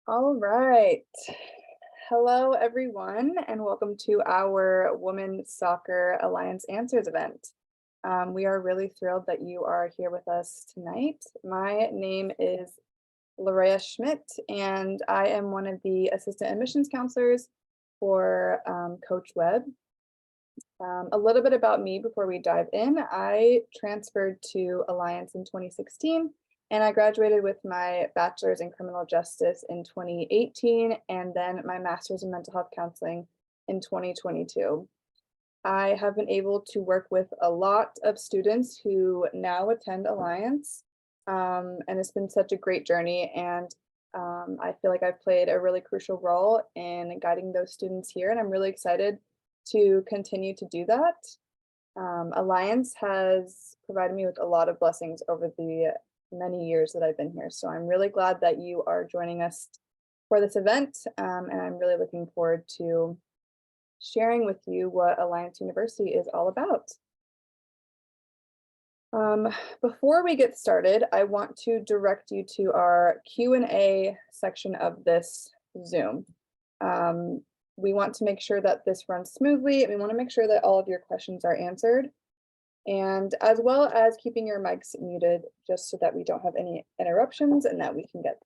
All right. Hello, everyone, and welcome to our Women's Soccer Alliance Answers event. We are really thrilled that you are here with us tonight. My name is Larea Schmidt, and I am one of the assistant admissions counselors for Coach Webb. A little bit about me before we dive in. I transferred to Alliance in 2016, and I graduated with my bachelor's in criminal justice in 2018, and then my master's in mental health counseling in 2022. I have been able to work with a lot of students who now attend Alliance, and it's been such a great journey. And I feel like I've played a really crucial role in guiding those students here, and I'm really excited to continue to do that. Alliance has provided me with a lot of blessings over the many years that I've been here. So I'm really glad that you are joining us for this event. And I'm really looking forward to sharing with you what Alliance University is all about. Before we get started, I want to direct you to our Q&A section of this Zoom. We want to make sure that this runs smoothly, and we want to make sure that all of your questions are answered, and as well as keeping your mics muted just so that we don't have any interruptions and that we can get.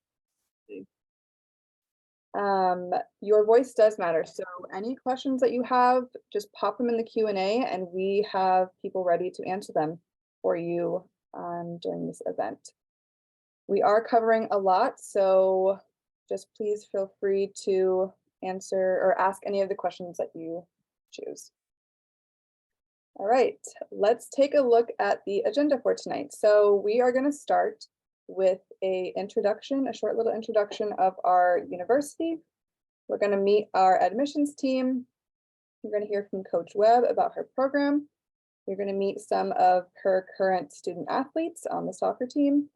Your voice does matter, so any questions that you have, just pop them in the Q&A, and we have people ready to answer them for you during this event. We are covering a lot, so just please feel free to answer or ask any of the questions that you choose. All right, let's take a look at the agenda for tonight. So we are going to start with a short little introduction of our university. We're going to meet our admissions team. You're going to hear from Coach Webb about her program. You're going to meet some of her current student athletes on the soccer team.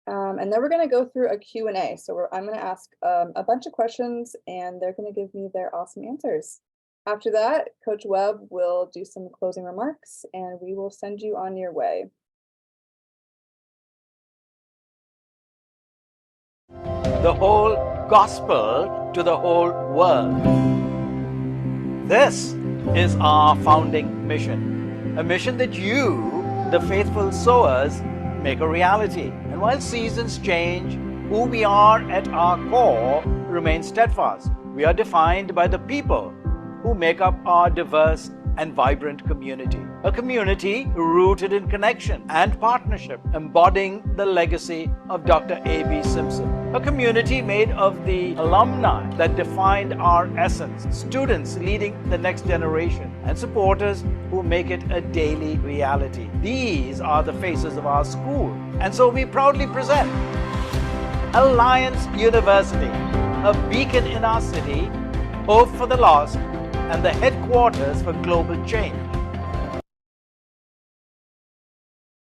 And then we're going to go through a Q&A. So I'm going to ask a bunch of questions, and they're going to give me their awesome answers. After that, Coach Webb will do some closing remarks, and we will send you on your way. The whole gospel to the whole world. This is our founding mission, a mission that you, the faithful sowers, make a reality. And while seasons change, who we are at our core remains steadfast. We are defined by the people who make up our diverse and vibrant community. A community rooted in connection and partnership, embodying the legacy of Dr. A.B. Simpson. A community made of the alumni that defined our essence, students leading the next generation, and supporters who make it a daily reality. These are the faces of our school. And so we proudly present Alliance University, a beacon in our city, hope for the lost, and the headquarters for global change.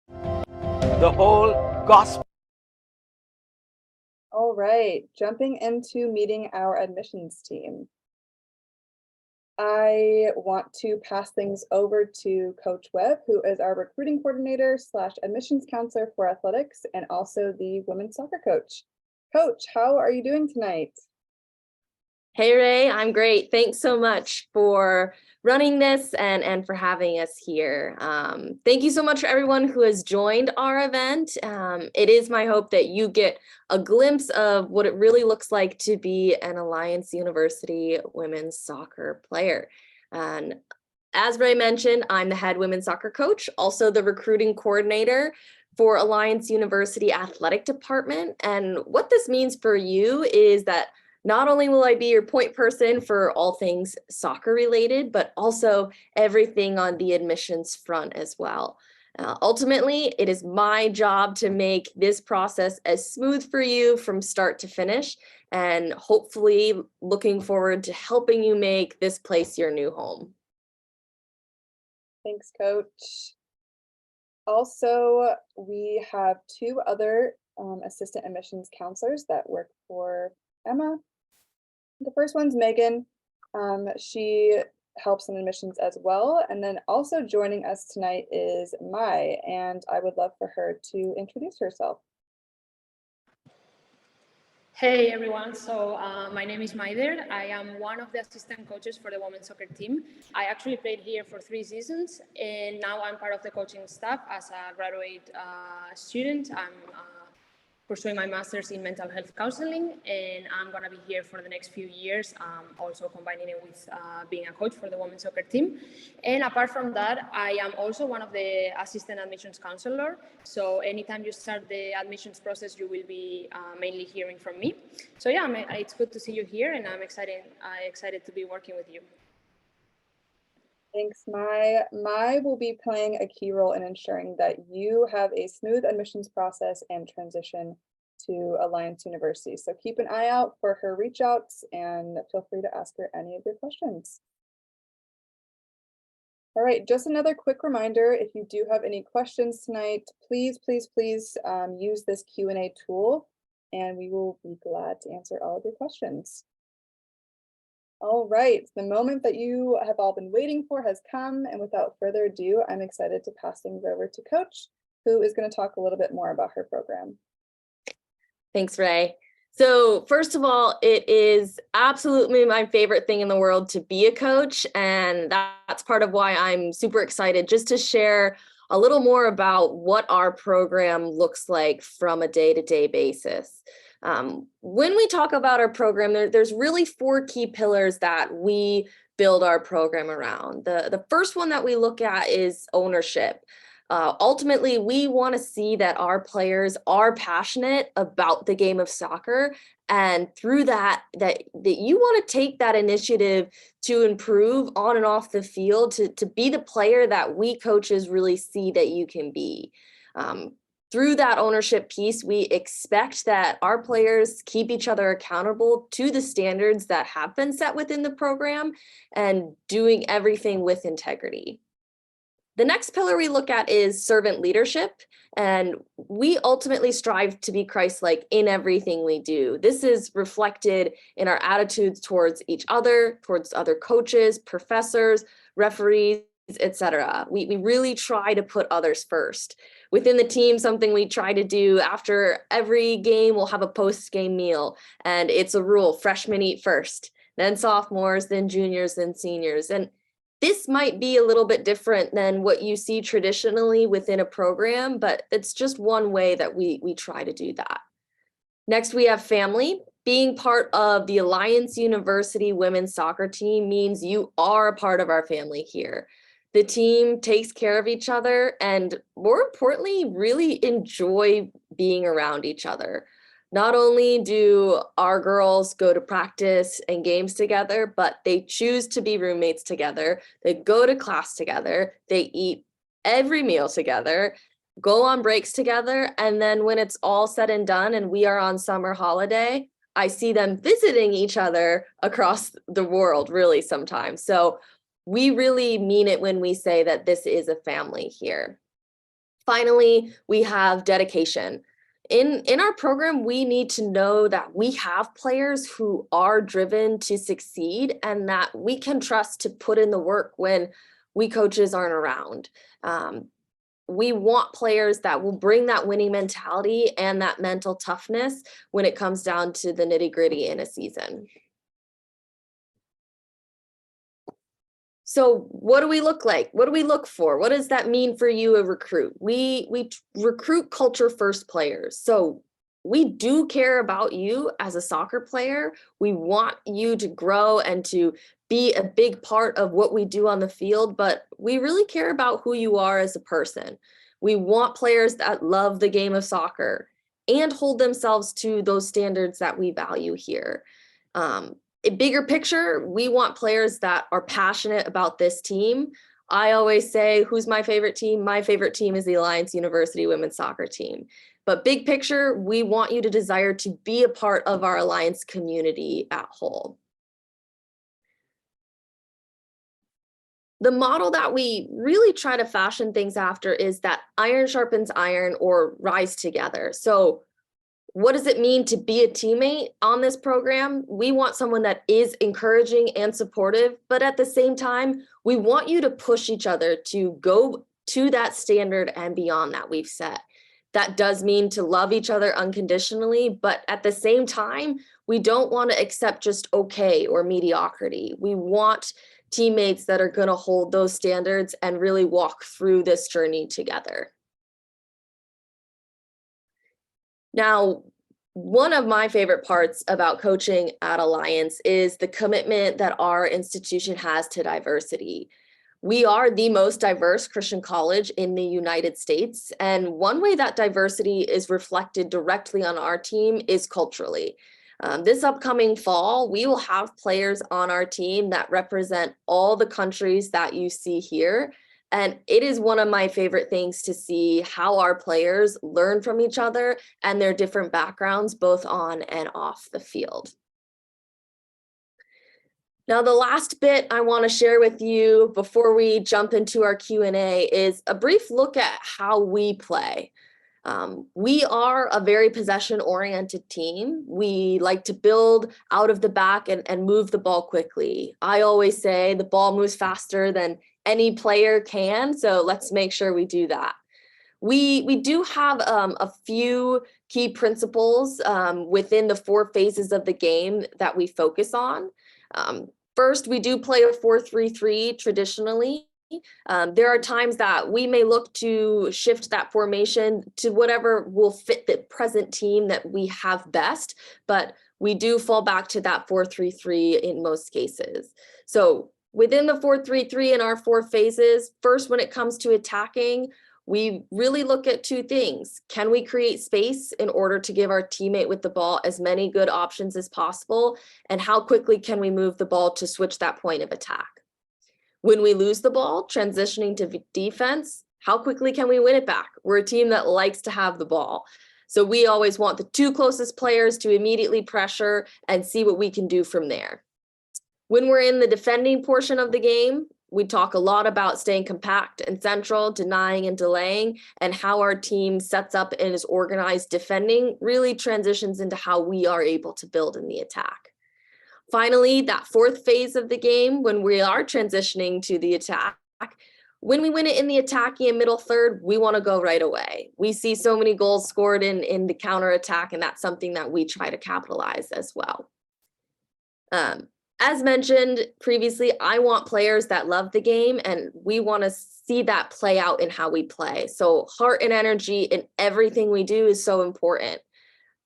The whole gospel. All right, jumping into meeting our admissions team. I want to pass things over to Coach Webb, who is our recruiting coordinator / admissions counselor for athletics and also the women's soccer coach. Coach, how are you doing tonight? Hey, Ray, I'm great. Thanks so much for running this and for having us here. Thank you so much for everyone who has joined our event. It is my hope that you get a glimpse of what it really looks like to be an Alliance University women's soccer player. And as Ray mentioned, I'm the head women's soccer coach, also the recruiting coordinator for Alliance University Athletic Department. And what this means for you is that not only will I be your point person for all things soccer related, but also everything on the admissions front as well. Ultimately, it is my job to make this process as smooth for you from start to finish, and hopefully looking forward to helping you make this place your new home. Thanks, Coach. Also, we have two other assistant admissions counselors that work for Emma. The first one's Megan. She helps in admissions as well. And then also joining us tonight is Mai, and I would love for her to introduce herself. Hey everyone, so my name is Maider. I am one of the assistant coaches for the women's soccer team. I actually played here for 3 seasons, and now I'm part of the coaching staff as a graduate student. I'm pursuing my master's in mental health counseling, and I'm going to be here for the next few years, also combining it with being a coach for the women's soccer team. And apart from that, I am also one of the assistant admissions counselor. So anytime you start the admissions process, you will be mainly hearing from me. So yeah, it's good to see you here, and I'm excited to be working with you. Thanks, Mai will be playing a key role in ensuring that you have a smooth admissions process and transition to Alliance University. So keep an eye out for her reach outs and feel free to ask her any of your questions. All right, just another quick reminder, if you do have any questions tonight, please use this Q&A tool and we will be glad to answer all of your questions. All right, the moment that you have all been waiting for has come, and without further ado, I'm excited to pass things over to Coach, who is going to talk a little bit more about her program. Thanks, Ray. So first of all, it is absolutely my favorite thing in the world to be a coach, and that's part of why I'm super excited just to share a little more about what our program looks like from a day-to-day basis. When we talk about our program, there's really 4 key pillars that we build our program around. The first one that we look at is ownership. Ultimately, we want to see that our players are passionate about the game of soccer, and through that you want to take that initiative to improve on and off the field, to be the player that we coaches really see that you can be. Through that ownership piece, we expect that our players keep each other accountable to the standards that have been set within the program and doing everything with integrity. The next pillar we look at is servant leadership, and we ultimately strive to be Christ-like in everything we do. This is reflected in our attitudes towards each other, towards other coaches, professors, referees, etc. We really try to put others first. Within the team, something we try to do after every game, we'll have a post-game meal, and it's a rule: freshmen eat first, then sophomores, then juniors, then seniors. And this might be a little bit different than what you see traditionally within a program, but it's just one way that we try to do that. Next, we have family. Being part of the Alliance University women's soccer team means you are a part of our family here. The team takes care of each other and, more importantly, really enjoy being around each other. Not only do our girls go to practice and games together, but they choose to be roommates together. They go to class together. They eat every meal together, go on breaks together. And then when it's all said and done and we are on summer holiday, I see them visiting each other across the world really sometimes. So we really mean it when we say that this is a family here. Finally, we have dedication. In our program, we need to know that we have players who are driven to succeed and that we can trust to put in the work when we coaches aren't around. We want players that will bring that winning mentality and that mental toughness when it comes down to the nitty-gritty in a season. So what do we look like? What do we look for? What does that mean for you, a recruit? We recruit culture first players. So we do care about you as a soccer player. We want you to grow and to be a big part of what we do on the field, but we really care about who you are as a person. We want players that love the game of soccer and hold themselves to those standards that we value here. A bigger picture, we want players that are passionate about this team. I always say, who's my favorite team? My favorite team is the Alliance University women's soccer team. But big picture, we want you to desire to be a part of our Alliance community at whole. The model that we really try to fashion things after is that iron sharpens iron, or rise together. So what does it mean to be a teammate on this program? We want someone that is encouraging and supportive, but at the same time, we want you to push each other to go to that standard and beyond that we've set. That does mean to love each other unconditionally, but at the same time, we don't want to accept just okay or mediocrity. We want teammates that are going to hold those standards and really walk through this journey together. Now, one of my favorite parts about coaching at Alliance is the commitment that our institution has to diversity. We are the most diverse Christian college in the United States, and one way that diversity is reflected directly on our team is culturally. This upcoming fall, we will have players on our team that represent all the countries that you see here. And it is one of my favorite things to see how our players learn from each other and their different backgrounds, both on and off the field. Now, the last bit I want to share with you before we jump into our Q&A is a brief look at how we play. We are a very possession-oriented team. We like to build out of the back and move the ball quickly. I always say the ball moves faster than any player can, so let's make sure we do that. We do have a few key principles within the 4 phases of the game that we focus on. First, we do play a 4-3-3 traditionally. There are times that we may look to shift that formation to whatever will fit the present team that we have best, but we do fall back to that 4-3-3 in most cases. So within the 4-3-3 in our 4 phases, first, when it comes to attacking, we really look at 2 things. Can we create space in order to give our teammate with the ball as many good options as possible? And how quickly can we move the ball to switch that point of attack? When we lose the ball, transitioning to defense, how quickly can we win it back? We're a team that likes to have the ball. So we always want the 2 closest players to immediately pressure and see what we can do from there. When we're in the defending portion of the game, we talk a lot about staying compact and central, denying and delaying, and how our team sets up and is organized defending really transitions into how we are able to build in the attack. Finally, that 4th phase of the game, when we are transitioning to the attack, when we win it in the attacking and middle third, we want to go right away. We see so many goals scored in the counter attack, and that's something that we try to capitalize as well. As mentioned previously, I want players that love the game, and we want to see that play out in how we play. So heart and energy in everything we do is so important.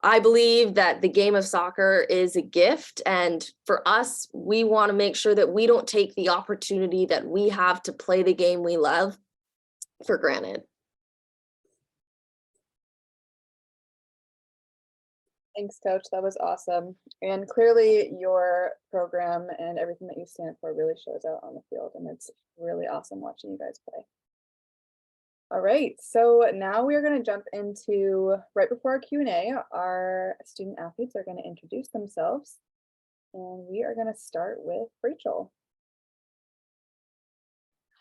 I believe that the game of soccer is a gift, and for us, we want to make sure that we don't take the opportunity that we have to play the game we love for granted. Thanks, Coach. That was awesome. And clearly your program and everything that you stand for really shows out on the field, and it's really awesome watching you guys play. All right, so now we are going to jump into, right before our Q&A, our student athletes are going to introduce themselves, and we are going to start with Rachel.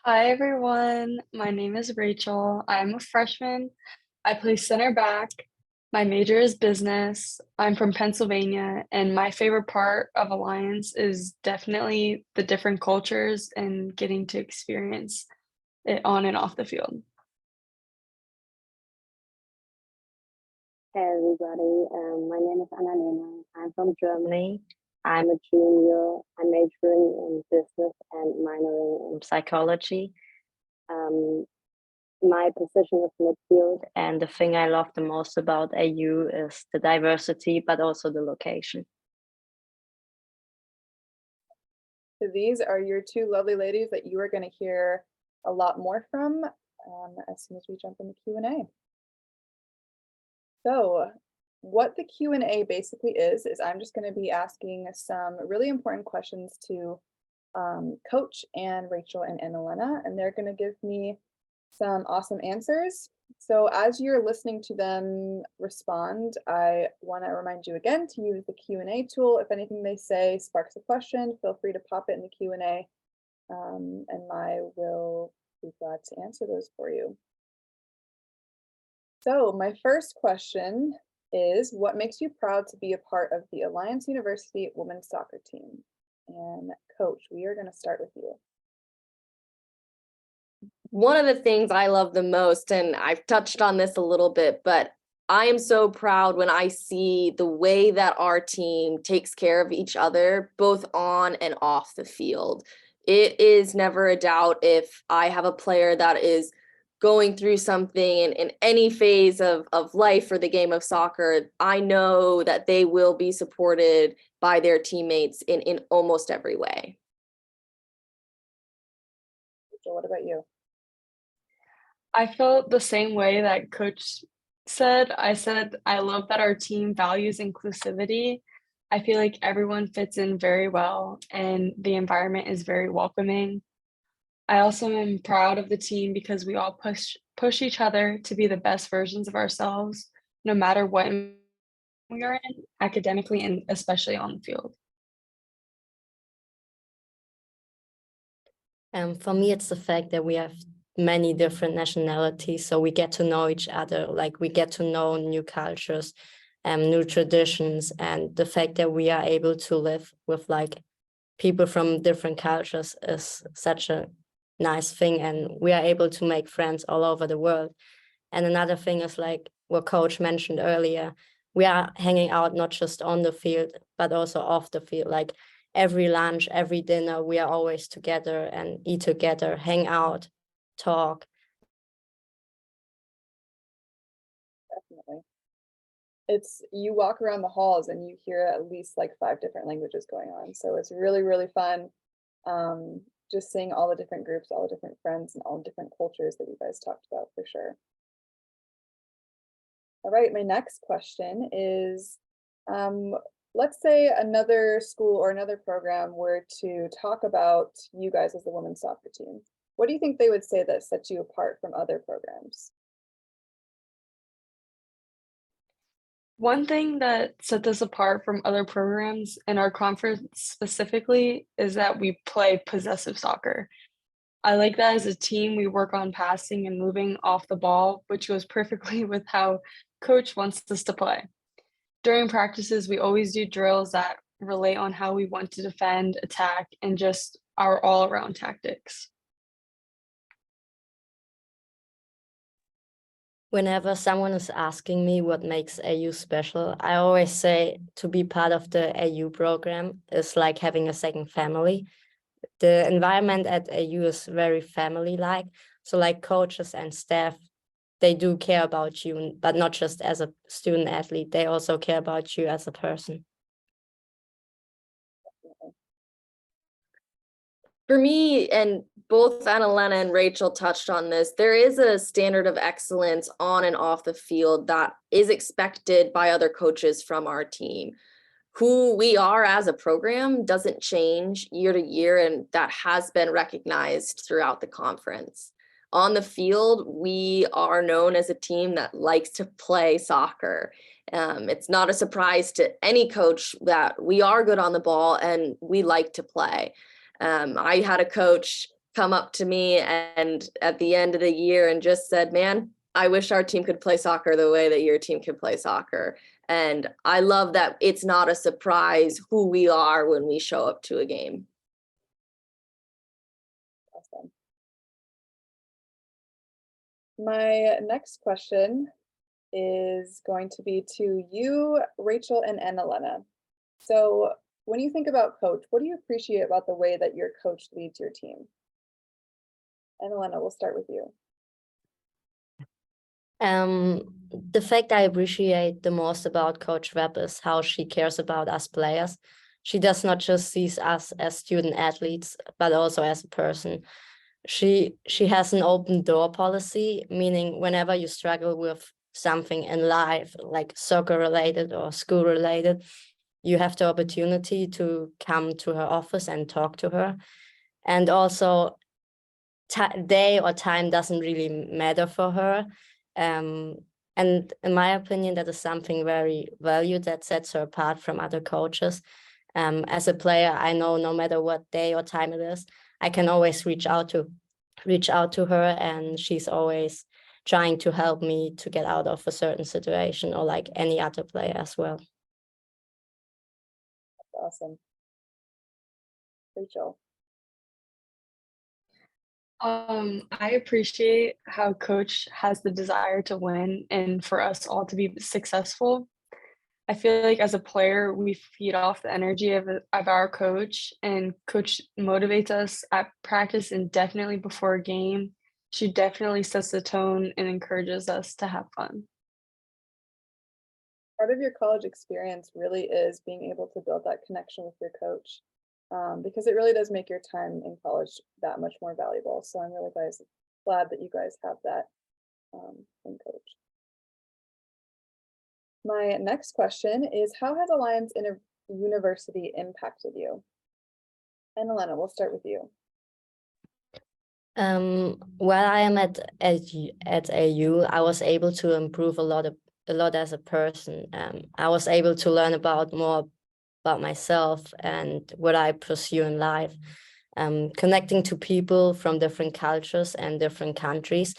Hi everyone, my name is Rachel. I'm a freshman. I play center back. My major is business. I'm from Pennsylvania, and my favorite part of Alliance is definitely the different cultures and getting to experience it on and off the field. Hey everybody, my name is Anna-Lena. I'm from Germany. I'm a junior. I'm majoring in business and minoring in psychology. My position is midfield, and the thing I love the most about AU is the diversity, but also the location. So these are your 2 lovely ladies that you are going to hear a lot more from as soon as we jump into Q&A. So what the Q&A basically is I'm just going to be asking some really important questions to Coach and Rachel and Anna-Lena, and they're going to give me some awesome answers. So as you're listening to them respond, I want to remind you again to use the Q&A tool. If anything they say sparks a question, feel free to pop it in the Q&A, and I will be glad to answer those for you. So my first question is, what makes you proud to be a part of the Alliance University women's soccer team? And Coach, we are going to start with you. One of the things I love the most, and I've touched on this a little bit, but I am so proud when I see the way that our team takes care of each other, both on and off the field. It is never a doubt if I have a player that is going through something in any phase of life or the game of soccer, I know that they will be supported by their teammates in almost every way. So what about you? I felt the same way that Coach said. I said, I love that our team values inclusivity. I feel like everyone fits in very well and the environment is very welcoming. I also am proud of the team because we all push each other to be the best versions of ourselves, no matter what we are in, academically and especially on the field. For me, it's the fact that we have many different nationalities, so we get to know each other, like we get to know new cultures, new traditions, and the fact that we are able to live with like people from different cultures is such a nice thing, and we are able to make friends all over the world. And another thing is like what Coach mentioned earlier, we are hanging out not just on the field, but also off the field. Like every lunch, every dinner, we are always together and eat together, hang out, talk. Definitely. It's, you walk around the halls and you hear at least like 5 different languages going on. So it's really, really fun. Just seeing all the different groups, all the different friends and all the different cultures that you guys talked about for sure. All right, my next question is, let's say another school or another program were to talk about you guys as the women's soccer team. What do you think they would say that sets you apart from other programs? One thing that sets us apart from other programs in our conference specifically is that we play possessive soccer. I like that as a team, we work on passing and moving off the ball, which goes perfectly with how Coach wants us to play. During practices, we always do drills that relate on how we want to defend, attack, and just our all-around tactics. Whenever someone is asking me what makes AU special, I always say to be part of the AU program is like having a second family. The environment at AU is very family-like. So like coaches and staff, they do care about you, but not just as a student athlete, they also care about you as a person. For me, and both Anna-Lena and Rachel touched on this, there is a standard of excellence on and off the field that is expected by other coaches from our team. Who we are as a program doesn't change year to year, and that has been recognized throughout the conference. On the field, we are known as a team that likes to play soccer. It's not a surprise to any coach that we are good on the ball and we like to play. I had a coach come up to me and at the end of the year and just said, man, I wish our team could play soccer the way that your team can play soccer. And I love that it's not a surprise who we are when we show up to a game. Awesome. My next question is going to be to you, Rachel and Anna-Lena. So when you think about coach, what do you appreciate about the way that your coach leads your team? Anna-Lena, we'll start with you. The fact I appreciate the most about Coach Webb is how she cares about us players. She does not just see us as student athletes, but also as a person. She has an open door policy, meaning whenever you struggle with something in life, like soccer related or school related, you have the opportunity to come to her office and talk to her. And also, day or time doesn't really matter for her. And in my opinion, that is something very valued that sets her apart from other coaches. As a player, I know no matter what day or time it is, I can always reach out to her, and she's always trying to help me to get out of a certain situation, or like any other player as well. Awesome. Rachel. I appreciate how coach has the desire to win and for us all to be successful. I feel like as a player, we feed off the energy of our coach, and coach motivates us at practice and definitely before a game. She definitely sets the tone and encourages us to have fun. Part of your college experience really is being able to build that connection with your coach, because it really does make your time in college that much more valuable. So I'm really glad that you guys have that in coach. My next question is, how has Alliance University impacted you? Anna-Lena, we'll start with you. While I am at AU, I was able to improve a lot as a person. I was able to learn more about myself and what I pursue in life. Connecting to people from different cultures and different countries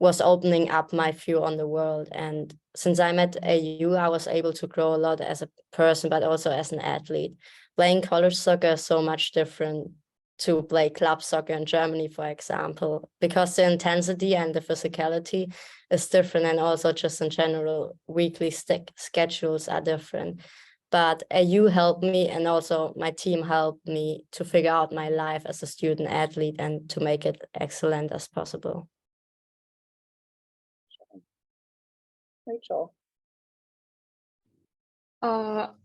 was opening up my view on the world. And since I'm at AU, I was able to grow a lot as a person, but also as an athlete. Playing college soccer is so much different to play club soccer in Germany, for example, because the intensity and the physicality is different, and also just in general, weekly schedules are different. But AU helped me, and also my team helped me to figure out my life as a student athlete and to make it excellent as possible. Rachel.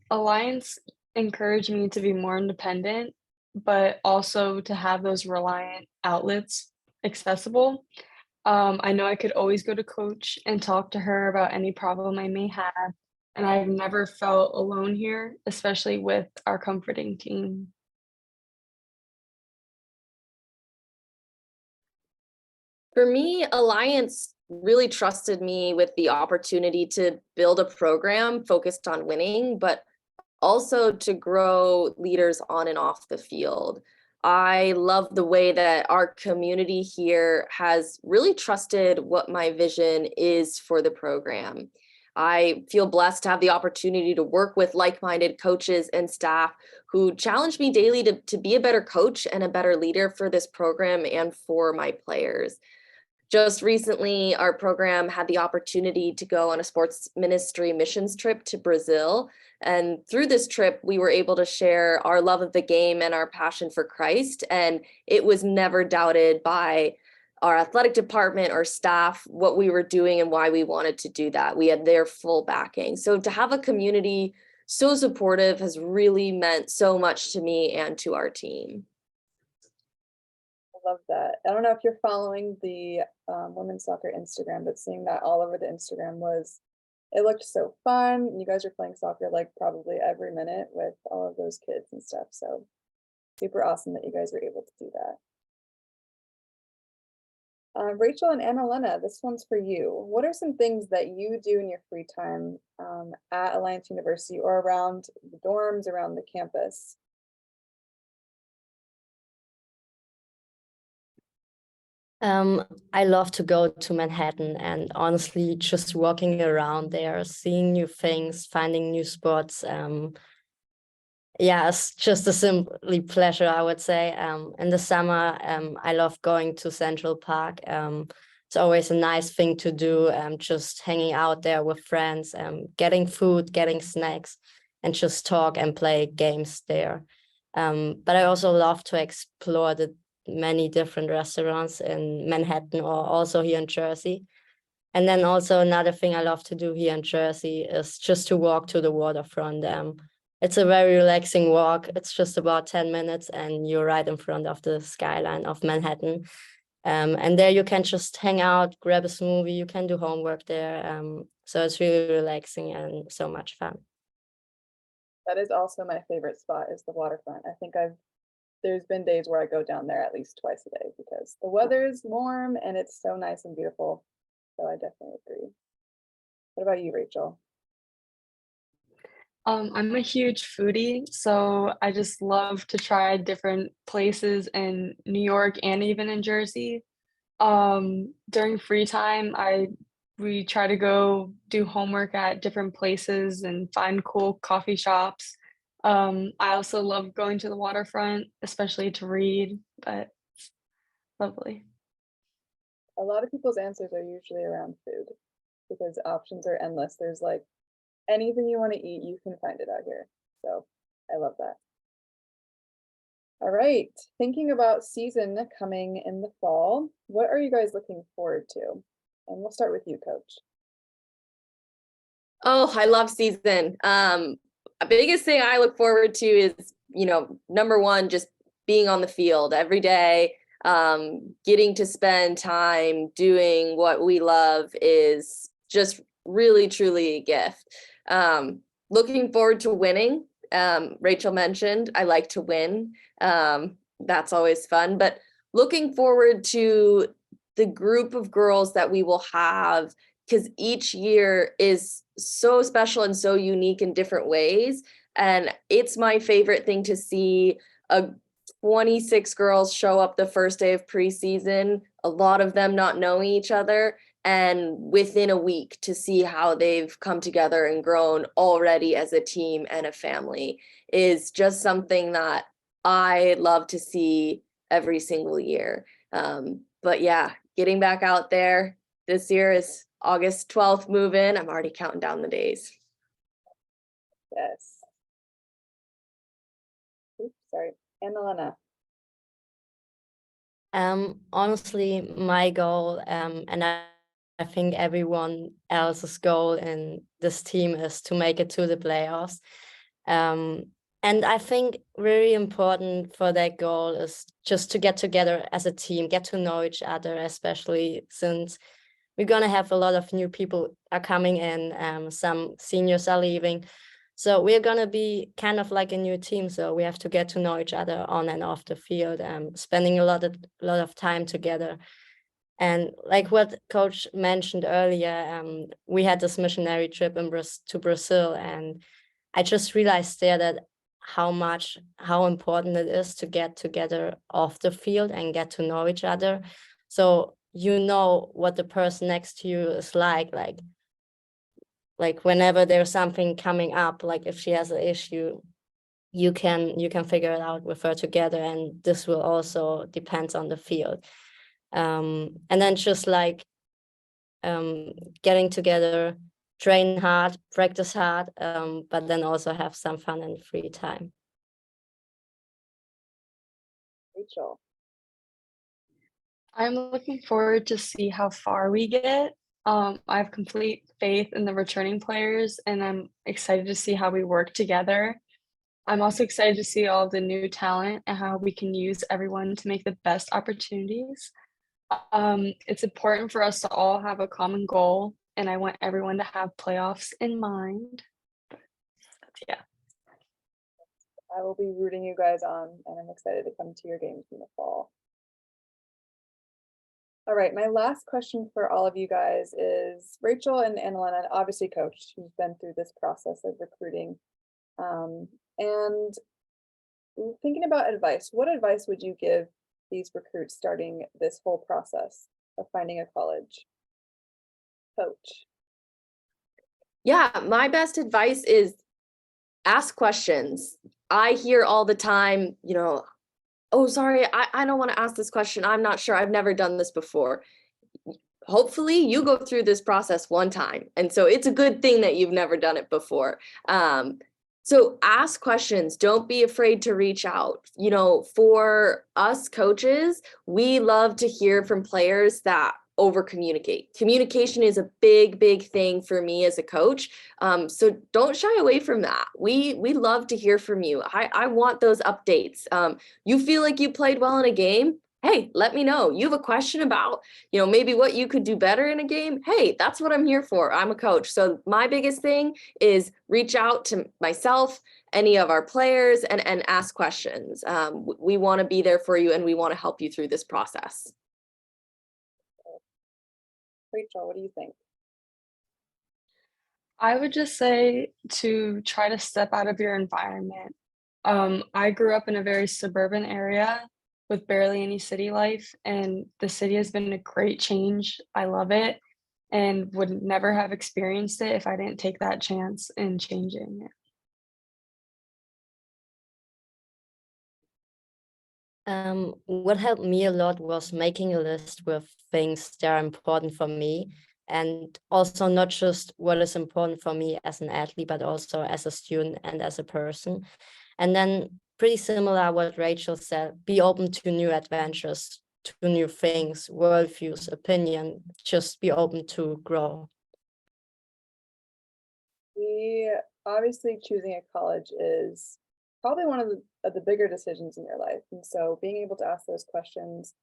Alliance encouraged me to be more independent, but also to have those reliant outlets accessible. I know I could always go to coach and talk to her about any problem I may have, and I've never felt alone here, especially with our comforting team. For me, Alliance really trusted me with the opportunity to build a program focused on winning, but also to grow leaders on and off the field. I love the way that our community here has really trusted what my vision is for the program. I feel blessed to have the opportunity to work with like-minded coaches and staff who challenge me daily to be a better coach and a better leader for this program and for my players. Just recently, our program had the opportunity to go on a sports ministry missions trip to Brazil. And through this trip, we were able to share our love of the game and our passion for Christ. And it was never doubted by our athletic department or staff what we were doing and why we wanted to do that. We had their full backing. So to have a community so supportive has really meant so much to me and to our team. Love that. I don't know if you're following the women's soccer Instagram, but seeing that all over the Instagram it looked so fun. You guys are playing soccer like probably every minute with all of those kids and stuff. So super awesome that you guys were able to do that. Rachel and Anna-Lena, this one's for you. What are some things that you do in your free time at Alliance University or around the dorms, around the campus? I love to go to Manhattan, and honestly, just walking around there, seeing new things, finding new spots. Yeah, it's just a simply pleasure, I would say. In the summer, I love going to Central Park. It's always a nice thing to do, just hanging out there with friends, getting food, getting snacks, and just talk and play games there. But I also love to explore the many different restaurants in Manhattan or also here in Jersey. And then also another thing I love to do here in Jersey is just to walk to the waterfront. It's a very relaxing walk. It's just about 10 minutes and you're right in front of the skyline of Manhattan. And there you can just hang out, grab a smoothie, you can do homework there. So it's really relaxing and so much fun. That is also my favorite spot, is the waterfront. I think there's been days where I go down there at least twice a day because the weather is warm and it's so nice and beautiful. So I definitely agree. What about you, Rachel? I'm a huge foodie, so I just love to try different places in New York and even in Jersey. During free time, we try to go do homework at different places and find cool coffee shops. I also love going to the waterfront, especially to read, but lovely. A lot of people's answers are usually around food because options are endless. There's like anything you want to eat, you can find it out here. So I love that. All right, thinking about season coming in the fall, what are you guys looking forward to? And we'll start with you, Coach. Oh, I love season. Biggest thing I look forward to is, number one, just being on the field every day, getting to spend time doing what we love is just really, truly a gift. Looking forward to winning. Rachel mentioned I like to win. That's always fun, but looking forward to the group of girls that we will have, because each year is so special and so unique in different ways. And it's my favorite thing to see 26 girls show up the first day of preseason, a lot of them not knowing each other, and within a week to see how they've come together and grown already as a team and a family is just something that I love to see every single year. But yeah, getting back out there this year is August 12th move in. I'm already counting down the days. Yes. Oops, sorry. Anna-Lena. Honestly, my goal, and I think everyone else's goal in this team is to make it to the playoffs. And I think really important for that goal is just to get together as a team, get to know each other, especially since we're going to have a lot of new people are coming in, some seniors are leaving. So we're going to be kind of like a new team. So we have to get to know each other on and off the field, spending a lot of time together. And like what Coach mentioned earlier, we had this missionary trip to Brazil, and I just realized there that how important it is to get together off the field and get to know each other. So you know what the person next to you is like whenever there's something coming up, like if she has an issue, you can figure it out with her together, and this will also depend on the field. And then just like getting together, train hard, practice hard, but then also have some fun and free time. Rachel. I'm looking forward to see how far we get. I have complete faith in the returning players, and I'm excited to see how we work together. I'm also excited to see all of the new talent and how we can use everyone to make the best opportunities. It's important for us to all have a common goal, and I want everyone to have playoffs in mind. Yeah. I will be rooting you guys on, and I'm excited to come to your games in the fall. All right, my last question for all of you guys is Rachel and Anna-Lena, obviously Coach, who's been through this process of recruiting. And thinking about advice, what advice would you give these recruits starting this whole process of finding a college? Coach. Yeah, my best advice is ask questions. I hear all the time, oh, sorry, I don't want to ask this question. I'm not sure. I've never done this before. Hopefully you go through this process one time. And so it's a good thing that you've never done it before. So ask questions. Don't be afraid to reach out. For us coaches, we love to hear from players that over communicate. Communication is a big, big thing for me as a coach. So don't shy away from that. We love to hear from you. I want those updates. You feel like you played well in a game? Hey, let me know. You have a question about, maybe what you could do better in a game? Hey, that's what I'm here for. I'm a coach. So my biggest thing is reach out to myself, any of our players, and ask questions. We want to be there for you, and we want to help you through this process. Rachel, what do you think? I would just say to try to step out of your environment. I grew up in a very suburban area with barely any city life, and the city has been a great change. I love it and would never have experienced it if I didn't take that chance in changing it. What helped me a lot was making a list with things that are important for me, and also not just what is important for me as an athlete, but also as a student and as a person. And then pretty similar what Rachel said, be open to new adventures, to new things, worldviews, opinion, just be open to grow. Obviously choosing a college is probably one of the bigger decisions in your life. And so being able to ask those questions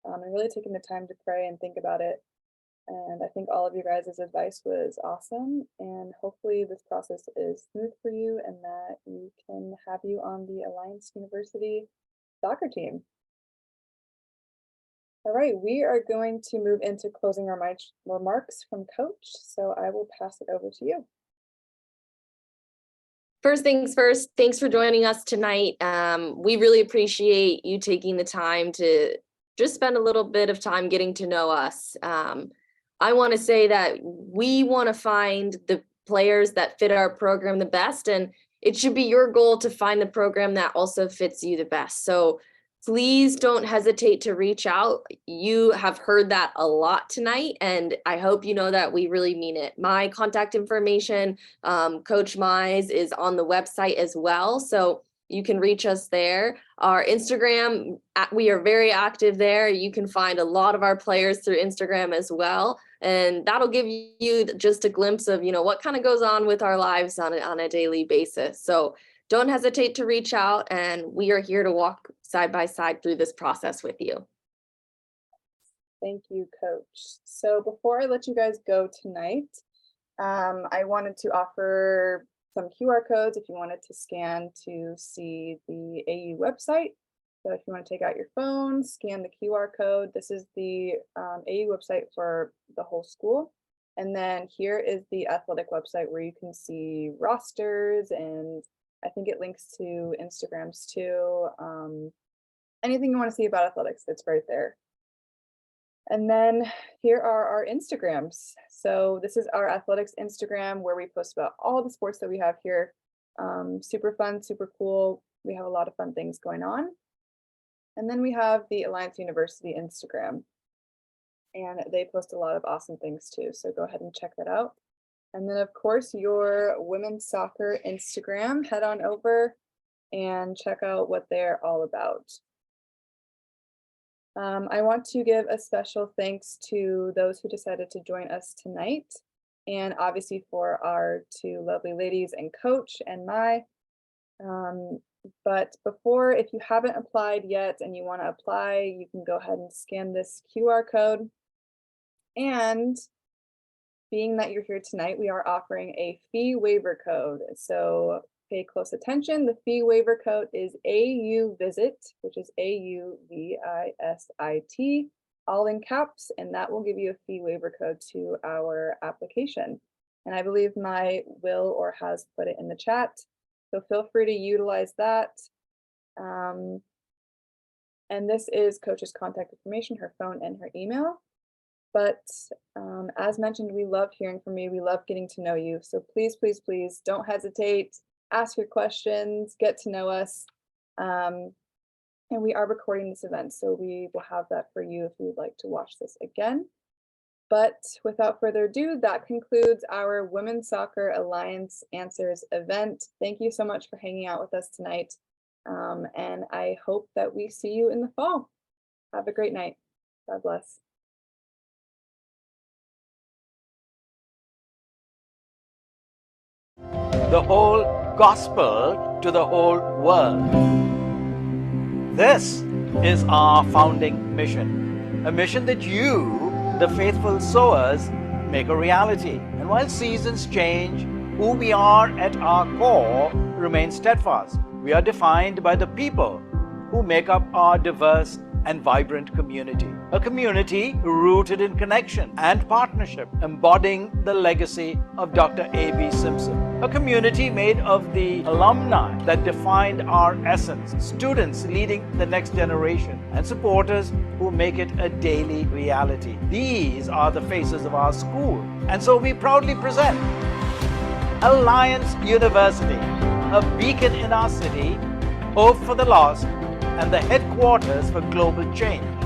and really taking the time to pray and think about it. And I think all of you guys' advice was awesome. And hopefully this process is smooth for you and that we can have you on the Alliance University soccer team. All right, we are going to move into closing remarks from Coach. So I will pass it over to you. First things first, thanks for joining us tonight. We really appreciate you taking the time to just spend a little bit of time getting to know us. I want to say that we want to find the players that fit our program the best, and it should be your goal to find the program that also fits you the best. So please don't hesitate to reach out. You have heard that a lot tonight, and I hope you know that we really mean it. My contact information, Coach Mize, is on the website as well, so you can reach us there. Our Instagram, we are very active there. You can find a lot of our players through Instagram as well, and that'll give you just a glimpse of, what kind of goes on with our lives on a daily basis. So don't hesitate to reach out, and we are here to walk side by side through this process with you. Thank you, Coach. So before I let you guys go tonight, I wanted to offer some QR codes if you wanted to scan to see the AU website. So if you want to take out your phone, scan the QR code. This is the AU website for the whole school. And then here is the athletic website where you can see rosters, and I think it links to Instagrams too. Anything you want to see about athletics, it's right there. And then here are our Instagrams. So this is our athletics Instagram where we post about all the sports that we have here. Super fun, super cool. We have a lot of fun things going on. And then we have the Alliance University Instagram, and they post a lot of awesome things too. So go ahead and check that out. And then of course your women's soccer Instagram, head on over and check out what they're all about. I want to give a special thanks to those who decided to join us tonight, and obviously for our two lovely ladies and Coach and Mai. But before, if you haven't applied yet and you want to apply, you can go ahead and scan this QR code. And being that you're here tonight, we are offering a fee waiver code. So pay close attention. The fee waiver code is AU Visit, which is AUVISIT, all in caps, and that will give you a fee waiver code to our application. And I believe Mai will or has put it in the chat. So feel free to utilize that. And this is Coach's contact information, her phone and her email. But as mentioned, we love hearing from you. We love getting to know you. So please, please, please don't hesitate. Ask your questions, get to know us. And we are recording this event, so we will have that for you if you would like to watch this again. But without further ado, that concludes our Women's Soccer Alliance Answers event. Thank you so much for hanging out with us tonight. And I hope that we see you in the fall. Have a great night. God bless. The whole gospel to the whole world. This is our founding mission, a mission that you, the faithful sowers, make a reality. And while seasons change, who we are at our core remains steadfast. We are defined by the people who make up our diverse and vibrant community. A community rooted in connection and partnership, embodying the legacy of Dr. A.B. Simpson. A community made of the alumni that defined our essence, students leading the next generation, and supporters who make it a daily reality. These are the faces of our school. And so we proudly present Alliance University, a beacon in our city, hope for the lost, and the headquarters for global change.